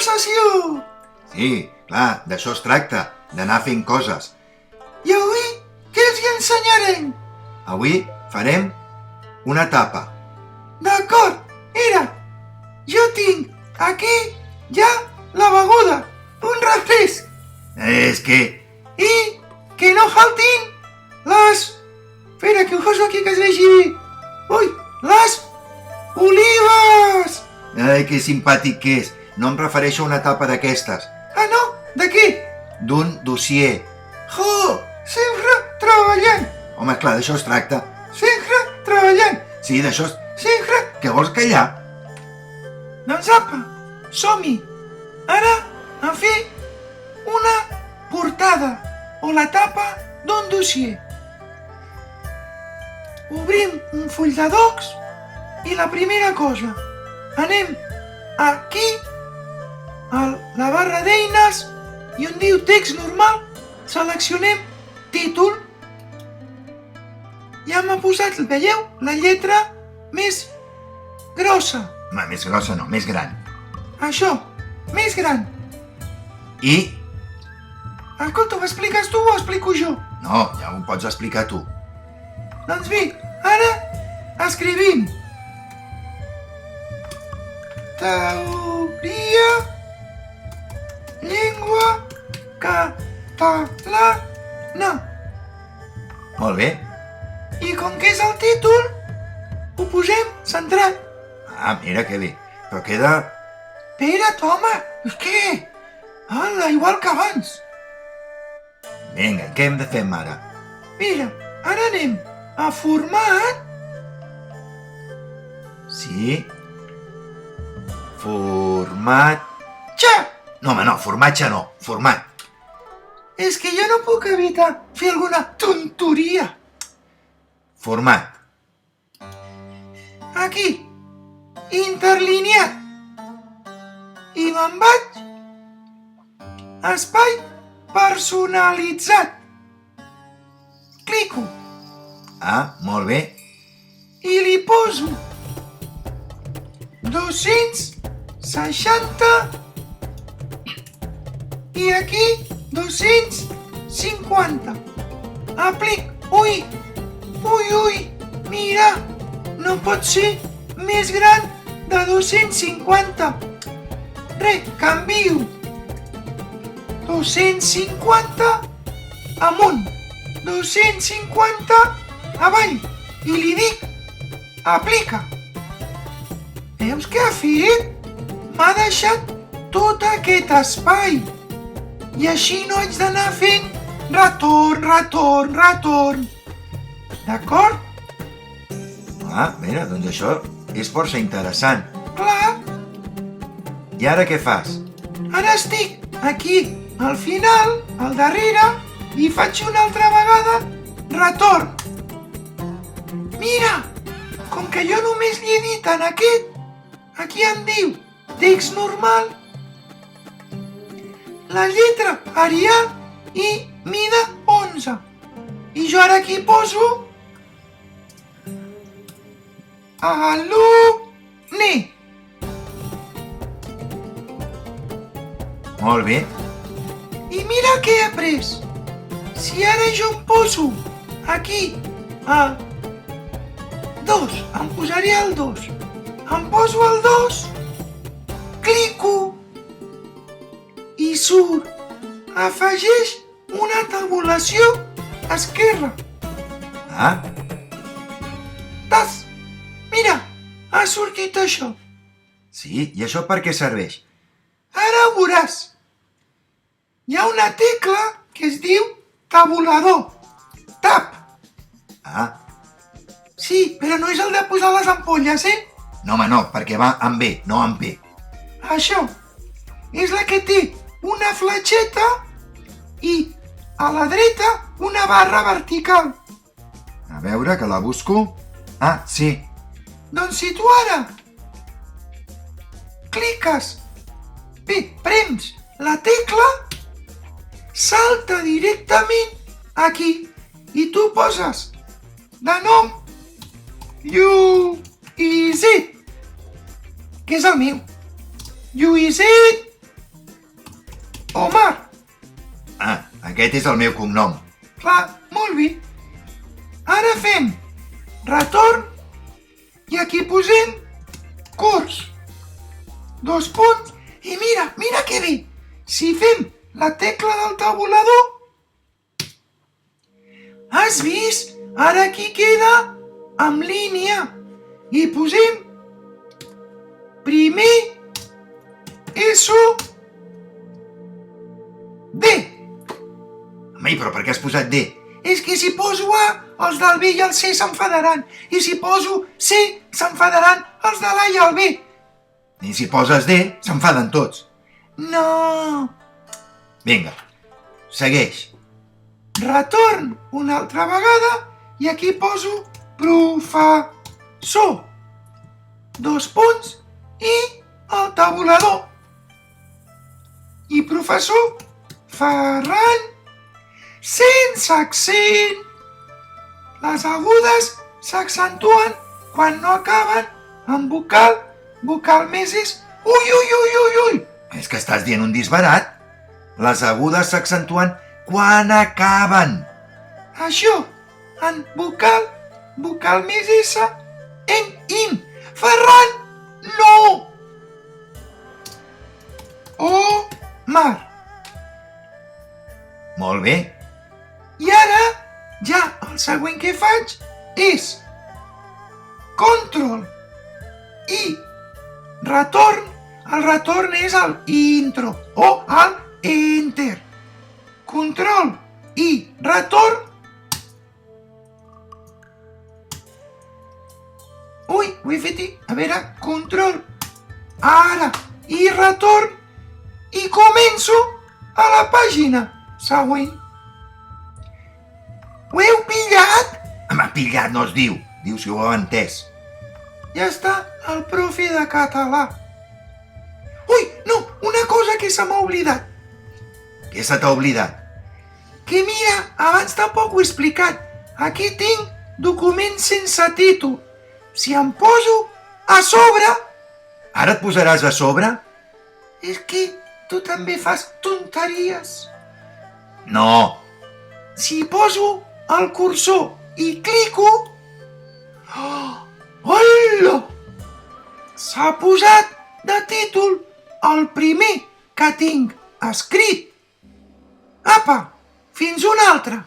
conversació! Sí, clar, d'això es tracta, d'anar fent coses. I avui, què els hi ensenyarem? Avui farem una tapa. D'acord, mira, jo tinc aquí ja la beguda, un refresc. És que... I que no faltin les... Espera, que ho poso aquí que es vegi bé. Ui, les olives! Ai, que simpàtic que és. No em refereixo a una tapa d'aquestes. Ah, no? De què? D'un dossier. Jo, sempre treballant. Home, clar, d'això es tracta. Sempre treballant. Sí, d'això es... Sempre. Què vols callar? Doncs apa, som-hi. Ara a fer una portada o la tapa d'un dossier. Obrim un full de docs i la primera cosa, anem aquí a la barra d'eines i on diu text normal, seleccionem títol. Ja m'ha posat, veieu, la lletra més grossa. No, més grossa no, més gran. Això, més gran. I... Escolta, ho expliques tu o ho explico jo? No, ja ho pots explicar tu. Doncs bé, ara escrivim teoria llengua catalana. Molt bé. I com que és el títol, ho posem centrat. Ah, mira que bé. Però queda... Espera't, home, és que... Hala, igual que abans. Vinga, què hem de fer ara? Mira, ara anem a format. Sí. Format... Ja! No, home, no, formatge no. Format. És que jo no puc evitar fer alguna tonteria. Format. Aquí, interlineat. I me'n vaig. Espai personalitzat. Clico. Ah, molt bé. I li poso 260 i aquí 250. Aplic. Ui, mira, no pot ser més gran de 250. Canvio 250 amunt, 250 avall i li dic aplica. Veus què ha fet? M'ha deixat tot aquest espai i així no haig d'anar fent retorn. D'acord? Ah, mira, doncs això és força interessant. Clar. I ara què fas? Ara estic aquí, al final, al darrere, i faig una altra vegada retorn. Mira, com que jo només li he dit en aquest, aquí em diu text normal, la lletra Arial i mida 11. I jo ara aquí poso alumne. Molt bé. I mira què he après. Si ara jo em poso aquí a 2, em posaré el 2. Em poso el 2, clico i surt. Afegeix una tabulació esquerra. Ah, Tas! Mira, ha sortit això. sí? I això per què serveix? Ara ho veuràs. Hi ha una tecla que es diu tabulador. Tab. Ah, Sí, però no és el de posar les ampolles, no, home, no, perquè va amb B, no amb P. Això és la que té una fletxeta i a la dreta una barra vertical. A veure, que la busco. Ah, sí. Doncs si tu ara cliques, prems la tecla, salta directament aquí i tu poses de nom Lluïset, que és el meu. Lluïset Omar. Ah, aquest és el meu cognom. Clar, molt bé. Ara fem retorn i aquí posem curs. 2 punts i mira que bé. Si fem la tecla del tabulador, has vist? Ara aquí queda amb línia i posem primer ESO D. Home, però per què has posat D? És que si poso A, els del B i el C s'enfadaran. I si poso C, s'enfadaran els de l'A i el B. I si poses D, s'enfaden tots. No. Vinga, segueix. Retorn una altra vegada i aquí poso professor. 2 punts i el tabulador. I professor Ferran sense accent. Les agudes s'accentuen quan no acaben amb vocal més és ui. És que estàs dient un disbarat. Les agudes s'accentuen quan acaben. Això, en vocal més S, in. Ferran, no! Omar. Molt bé. I ara, ja el següent que faig és control i retorn. El retorn és el intro o el enter. Control i retorn. Ui, ho he fet. A veure, control. Ara, i retorn. I començo a la pàgina següent. Ho heu pillat? Home, pillat no es diu. Diu si ho heu entès. Ja està el profe de català. Ui, no, una cosa que se m'ha oblidat. Què se t'ha oblidat? Que mira, abans tampoc ho he explicat. Aquí tinc documents sense títol. Si em poso a sobre... Ara et posaràs a sobre? És que tu també fas tonteries. No. Si poso el cursor i clico... Hola! S'ha posat de títol el primer que tinc escrit. Apa, fins una altra.